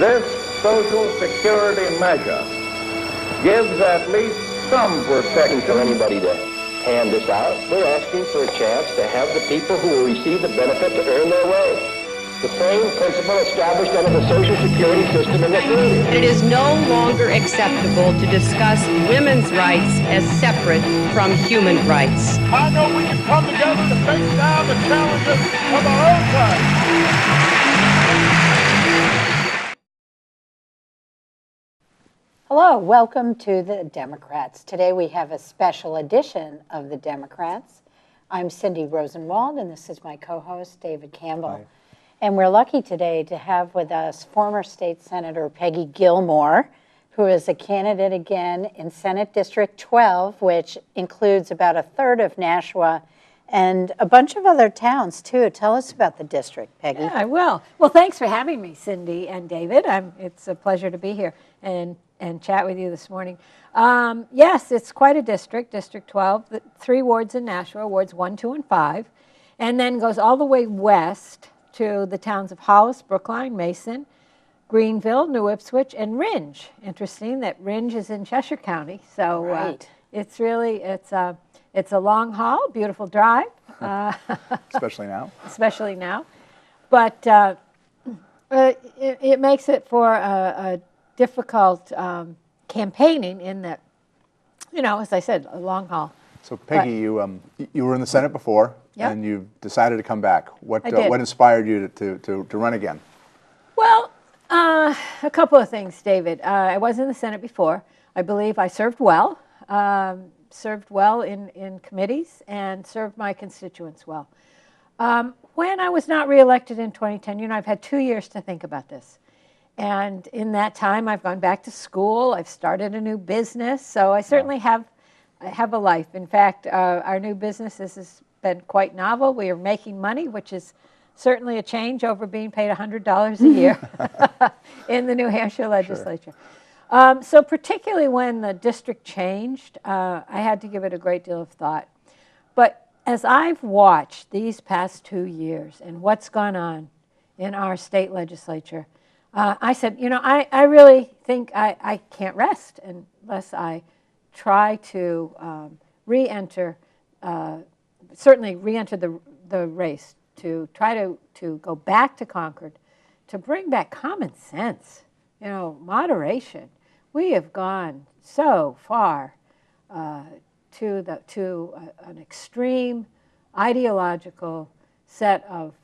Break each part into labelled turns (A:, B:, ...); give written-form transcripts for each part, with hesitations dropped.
A: This Social Security measure gives at least some protection
B: for anybody to hand this out. We're asking for a chance to have the people who will receive the benefit to earn their way. The same principle established under the Social Security system in the 30s.
C: It is no longer acceptable to discuss women's rights as separate from human rights.
D: I know we can come together to face down the challenges of our own time.
E: Hello, welcome to the Democrats. Today we have a special edition of the Democrats. I'm Cindy Rosenwald, and this is my co-host, David Campbell.
F: Hi.
E: And we're lucky today to have with us former State Senator Peggy Gilmour, who is a candidate again in Senate District 12, which includes about a third of Nashua and a bunch of other towns, too. Tell us about the district, Peggy.
F: Yeah, I will. Well, thanks for having me, Cindy and David. It's a pleasure to be here and chat with you this morning. Yes, it's quite a district, District 12, 3 wards in Nashua, wards 1, 2, and 5, and then goes all the way west to the towns of Hollis, Brookline, Mason, Greenville, New Ipswich, and Rindge. Interesting that Rindge is in Cheshire County, so
E: right.
F: It's a long haul, beautiful drive.
G: Especially now.
F: Especially now. But it makes it for a difficult campaigning in that, as I said, a long haul.
G: So Peggy, you were in the Senate before,
F: Yep.
G: and you decided to come back. What
F: did.
G: What inspired you to run again?
F: Well, a couple of things, David. I was in the Senate before. I believe I served well in committees and served my constituents well. When I was not reelected in 2010, I've had 2 years to think about this. And in that time, I've gone back to school. I've started a new business. So I certainly have a life. In fact, our new business has been quite novel. We are making money, which is certainly a change over being paid $100 a year in the New Hampshire legislature. Sure. So particularly when the district changed, I had to give it a great deal of thought. But as I've watched these past 2 years and what's gone on in our state legislature, I said, I really think I can't rest unless I try to certainly re-enter the race, to try to go back to Concord, to bring back common sense, moderation. We have gone so far to an extreme ideological set of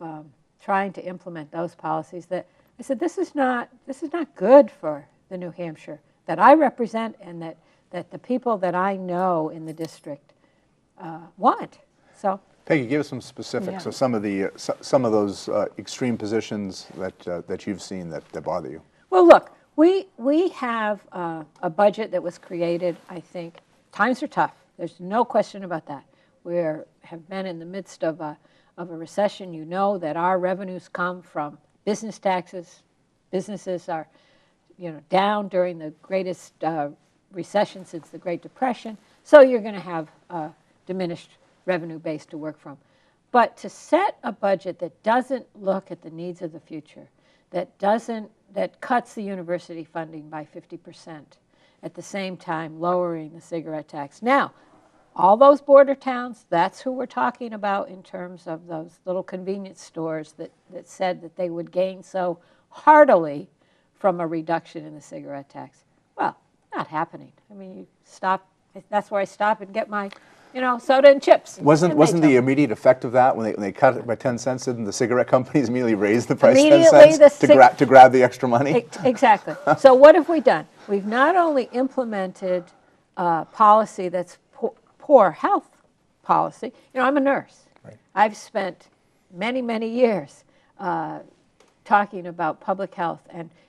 F: trying to implement those policies that I said, this is not good for the New Hampshire that I represent and that the people that I know in the district want. So,
G: Peggy, give us some specifics of some of those extreme positions that you've seen that bother you.
F: Well, look, we have a budget that was created. I think times are tough. There's no question about that. We have been in the midst of a recession. You know that our revenues come from business taxes. Businesses are, down during the greatest recession since the Great Depression. So you're going to have a diminished revenue base to work from. But to set a budget that doesn't look at the needs of the future, that cuts the university funding by 50%, at the same time lowering the cigarette tax. Now, all those border towns, that's who we're talking about in terms of those little convenience stores that said that they would gain so heartily from a reduction in the cigarette tax. Well, not happening. I mean, that's where I stop and get my, soda and chips.
G: Wasn't the immediate effect of that when they cut it by 10 cents, didn't the cigarette companies immediately raise the price 10 cents to grab the extra money?
F: Exactly. So what have we done? We've not only implemented policy that's poor health policy. I'm a nurse.
G: Right.
F: I've spent many, many years talking about public health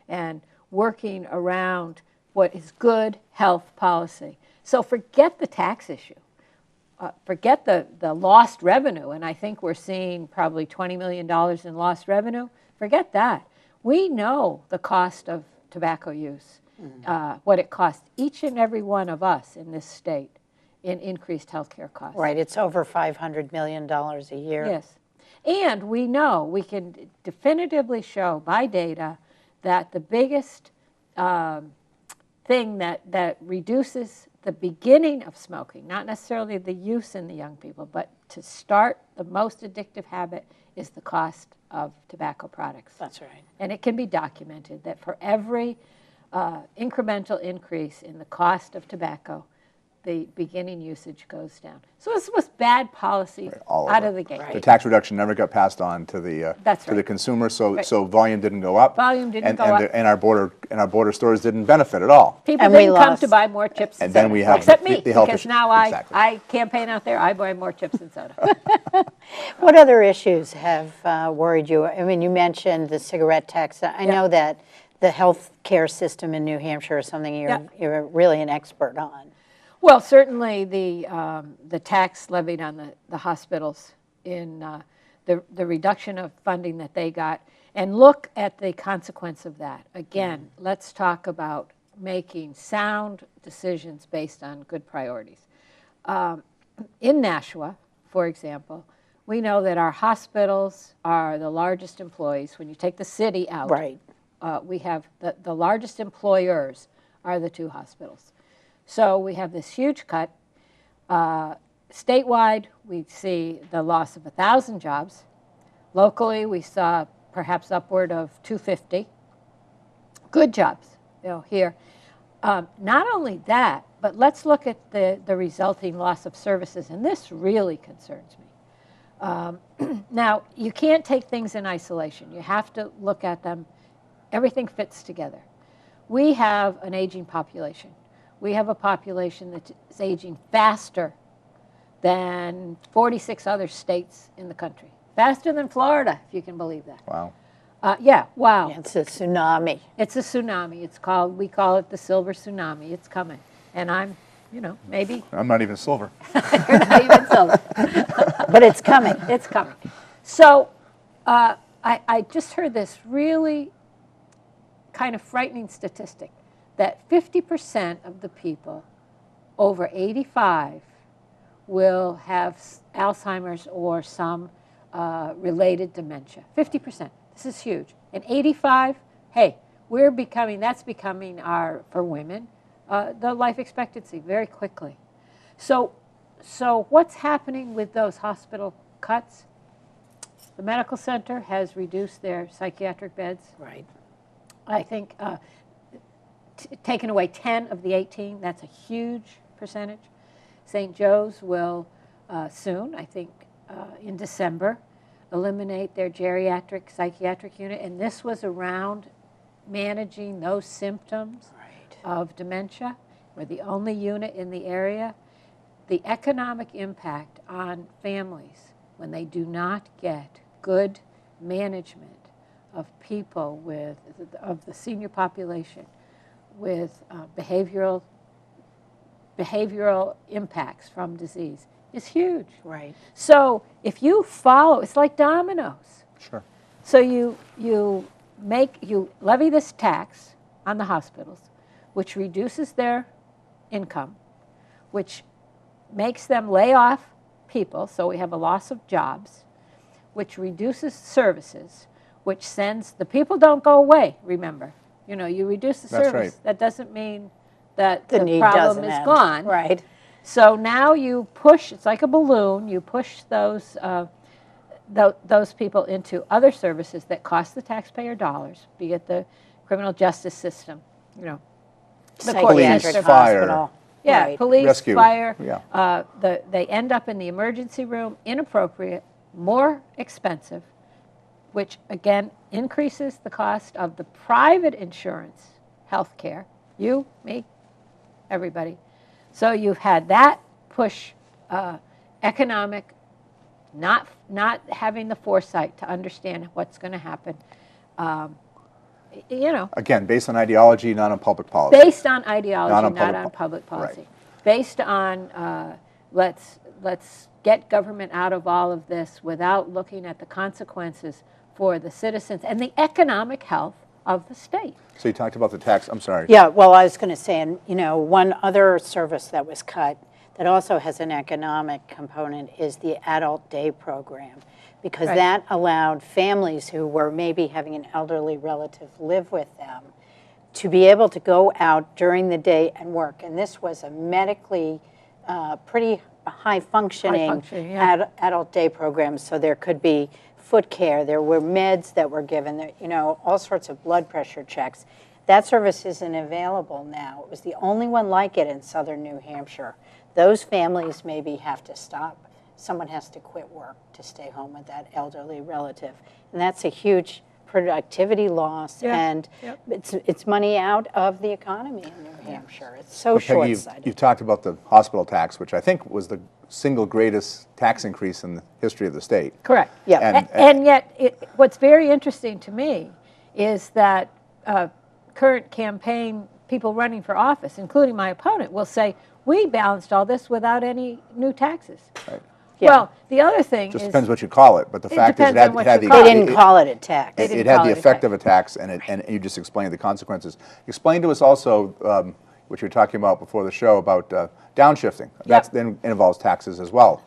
F: and working around what is good health policy. So forget the tax issue. Forget the lost revenue, and I think we're seeing probably $20 million in lost revenue. Forget that. We know the cost of tobacco use, what it costs each and every one of us in this state in increased health care costs.
E: Right, it's over $500 million a year.
F: Yes, and we know, we can definitively show by data that the biggest thing that reduces the beginning of smoking, not necessarily the use in the young people, but to start the most addictive habit is the cost of tobacco products.
E: That's right.
F: And it can be documented that for every incremental increase in the cost of tobacco, the beginning usage goes down. So this was bad policy out of the gate.
G: The tax reduction never got passed on to the the consumer, so so volume didn't go up.
F: Volume didn't go up,
G: and our border stores didn't benefit at all.
F: People didn't come to buy more chips and soda.
G: Then we have
F: except me,
G: the health
F: because
G: issue.
F: now
G: Exactly.
F: I campaign out there. I buy more chips and soda.
E: What other issues have worried you? I mean, you mentioned the cigarette tax. I know that the health care system in New Hampshire is something you're really an expert on.
F: Well, certainly the tax levied on the hospitals in the reduction of funding that they got, and look at the consequence of that. Again, let's talk about making sound decisions based on good priorities. In Nashua, for example, we know that our hospitals are the largest employees. When you take the city out, we have the largest employers are the two hospitals. So we have this huge cut. Statewide, we see the loss of 1,000 jobs. Locally, we saw perhaps upward of 250. Good jobs, here. Not only that, but let's look at the resulting loss of services, and this really concerns me. Now, you can't take things in isolation. You have to look at them. Everything fits together. We have an aging population. We have a population that is aging faster than 46 other states in the country. Faster than Florida, if you can believe that.
G: Wow.
F: Yeah, wow.
E: It's a tsunami.
F: It's a tsunami. We call it the silver tsunami. It's coming. And I'm, maybe.
G: I'm not even silver.
F: You're not even silver.
E: But it's coming.
F: It's coming. So I just heard this really kind of frightening statistic that 50% of the people over 85 will have Alzheimer's or some related dementia. 50%. This is huge. And 85, hey, that's becoming our, for women, the life expectancy very quickly. So what's happening with those hospital cuts? The medical center has reduced their psychiatric beds.
E: Right.
F: I think taken away 10 of the 18, that's a huge percentage. St. Joe's will soon, I think in December, eliminate their geriatric psychiatric unit, and this was around managing those symptoms of dementia. We're the only unit in the area. The economic impact on families when they do not get good management of people of the senior population with behavioral impacts from disease is huge.
E: Right.
F: So if you follow, it's like dominoes.
G: Sure.
F: So you levy this tax on the hospitals, which reduces their income, which makes them lay off people, so we have a loss of jobs, which reduces services, which sends, the people don't go away, remember. You reduce the service.
G: Right.
F: That doesn't mean that
E: the
F: problem is gone.
E: Right.
F: So now you push, it's like a balloon, you push those people into other services that cost the taxpayer dollars, be it the criminal justice system, the
E: Psychiatric
F: court system.
E: hospital.
F: Yeah,
E: Right.
F: police,
G: Rescue.
F: fire.
G: Yeah.
F: They end up in the emergency room, inappropriate, more expensive, which again increases the cost of the private insurance health care. You, me, everybody. So you've had that push, economic, not having the foresight to understand what's going to happen.
G: Again, based on ideology, not on public policy.
F: Based on ideology, not on public policy.
G: Right.
F: Based on let's get government out of all of this without looking at the consequences for the citizens and the economic health of the state.
G: So you talked about the tax. I'm sorry.
E: Yeah, well, I was going to say, and one other service that was cut that also has an economic component is the adult day program, because
F: Right.
E: that allowed families who were maybe having an elderly relative live with them to be able to go out during the day and work. And this was a medically pretty high-functioning
F: yeah.
E: adult day program, so there could be foot care, there were meds that were given, you know, all sorts of blood pressure checks. That service isn't available now. It was the only one like it in southern New Hampshire. Those families maybe have to stop. Someone has to quit work to stay home with that elderly relative. And that's a huge productivity loss, and it's money out of the economy in New Hampshire. It's so
G: Peggy,
E: short-sighted.
G: you've talked about the hospital tax, which I think was the single greatest tax increase in the history of the state.
F: Correct.
E: Yeah.
F: And yet, what's very interesting to me is that current campaign people running for office, including my opponent, will say, we balanced all this without any new taxes.
G: Right.
E: Yeah.
F: Well, the other thing
G: Just
F: is...
G: depends what you call it, but the fact is
F: depends on what you
E: They
F: call it.
E: didn't call it a tax.
G: It had the effect of a tax, and you just explained the consequences. Explain to us also what you were talking about before the show about downshifting. That then involves taxes as well.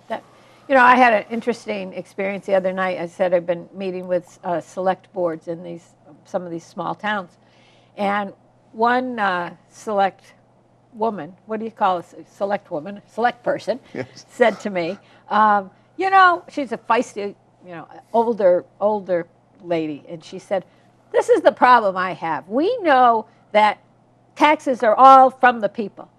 F: You know, I had an interesting experience the other night. I said I've been meeting with select boards in some of these small towns. And one select woman, what do you call a select woman, select person,
G: Yes.
F: said to me, you know, she's a feisty, you know, older lady. And she said, this is the problem I have. We know that taxes are all from the people.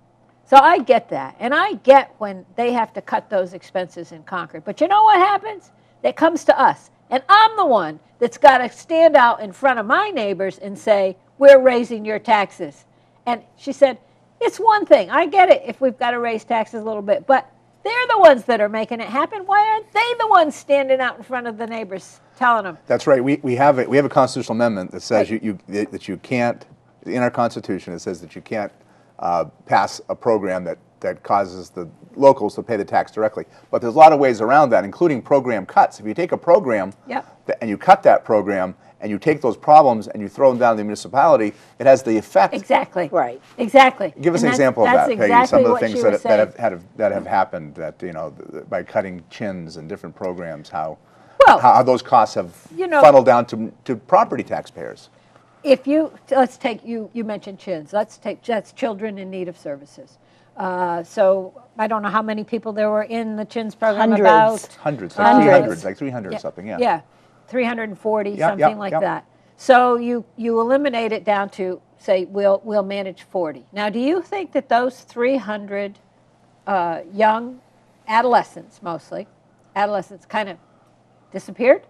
F: So I get that. And I get when they have to cut those expenses in Concord. But you know what happens? It comes to us. And I'm the one that's got to stand out in front of my neighbors and say, we're raising your taxes. And she said, it's one thing. I get it if we've got to raise taxes a little bit. But they're the ones that are making it happen. Why aren't they the ones standing out in front of the neighbors telling them?
G: That's right. We have a constitutional amendment that says that you can't, in our Constitution, it says that you can't pass a program that causes the locals to pay the tax directly. But there's a lot of ways around that, including program cuts. If you take a program and you cut that program, and you take those problems and you throw them down to the municipality, it has the effect.
F: Exactly.
E: Right.
F: Exactly.
G: Give us an example of that, Peggy.
F: Exactly
G: Some of the
F: what
G: things
F: she was saying.
G: that have happened that, you know, by cutting chins and different programs, how those costs have funneled down to property taxpayers.
F: If let's take, you mentioned chins. That's children in need of services. So I don't know how many people there were in the chins program.
G: Hundreds, like 300 or something,
F: Yeah, 340, something like that. So you eliminate it down to, say, we'll manage 40. Now, do you think that those 300 young adolescents, mostly, kind of disappeared?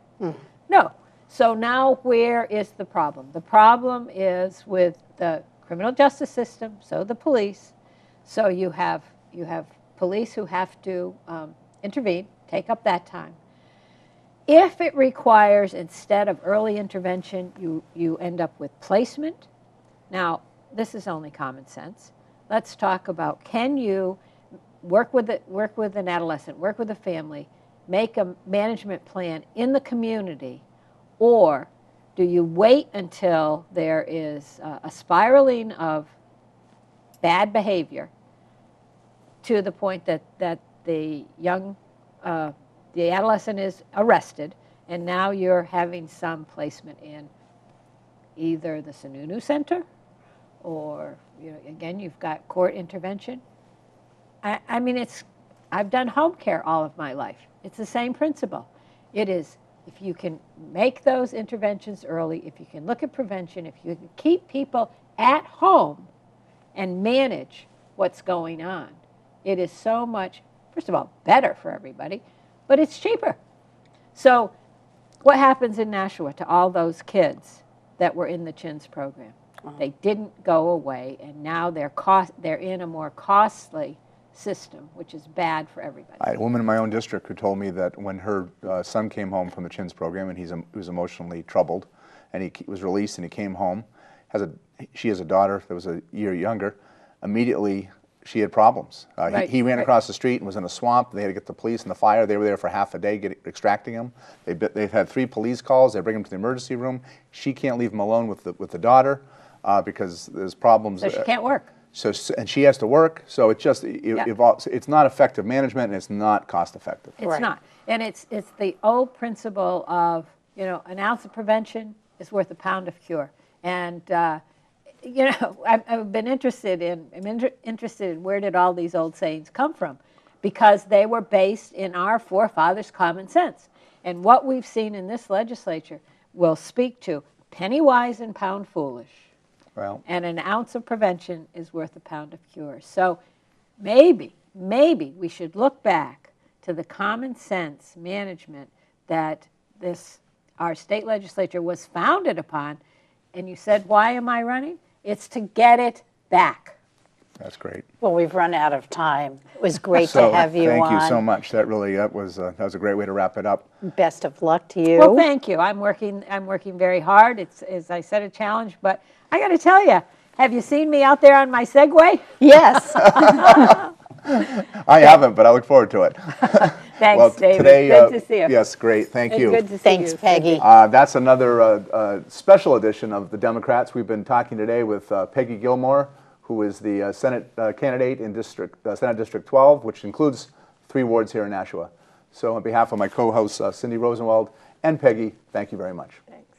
F: No. So now where is the problem? The problem is with the criminal justice system, so the police. So you have police who have to intervene, take up that time. If it requires, instead of early intervention, you end up with placement. Now, this is only common sense. Let's talk about, can you work with an adolescent, work with a family, make a management plan in the community, or do you wait until there is a spiraling of bad behavior to the point that the adolescent is arrested, and now you're having some placement in either the Sununu Center, or again, you've got court intervention. I mean, I've done home care all of my life. It's the same principle. It is, if you can make those interventions early, if you can look at prevention, if you can keep people at home and manage what's going on, it is so much, first of all, better for everybody, but it's cheaper. So what happens in Nashua to all those kids that were in the CHINS program? They didn't go away, and now they're in a more costly system, which is bad for everybody.
G: I had a woman in my own district who told me that when her son came home from the CHINS program, and he was emotionally troubled, and he was released and he came home, she has a daughter that was a year younger, immediately she had problems. He ran across the street and was in a swamp. They had to get the police and the fire. They were there for half a day extracting him. They've had 3 police calls. They bring him to the emergency room. She can't leave him alone with the daughter because there's problems.
F: So she can't work.
G: So, and she has to work, so it just, it's not effective management, and it's not cost effective.
F: It's not. And it's the old principle of, an ounce of prevention is worth a pound of cure. And, I've been interested in where did all these old sayings come from? Because they were based in our forefathers' common sense. And what we've seen in this legislature will speak to penny wise and pound foolish.
G: Well,
F: And an ounce of prevention is worth a pound of cure. So maybe we should look back to the common sense management that our state legislature was founded upon. And you said, why am I running? It's to get it back.
G: that's great.
E: Well, we've run out of time. It was great to have you
G: thank
E: on.
G: you so much. That was a great way to wrap it up.
E: Best of luck to you.
F: Well, thank you. I'm working very hard. It's, as I said, a challenge, but I got to tell you, have you seen me out there on my Segway?
E: Yes.
G: I haven't, but I look forward to it.
F: Thanks,
G: Well,
F: David.
G: today,
F: Good to see you.
G: Yes, great. Thank you.
F: Good to see
E: Thanks,
F: you.
E: Peggy.
G: That's another special edition of the Democrats. We've been talking today with Peggy Gilmour, who is the Senate candidate in Senate District 12, which includes 3 wards here in Nashua. So on behalf of my co-hosts, Cindy Rosenwald and Peggy, thank you very much.
F: Thanks.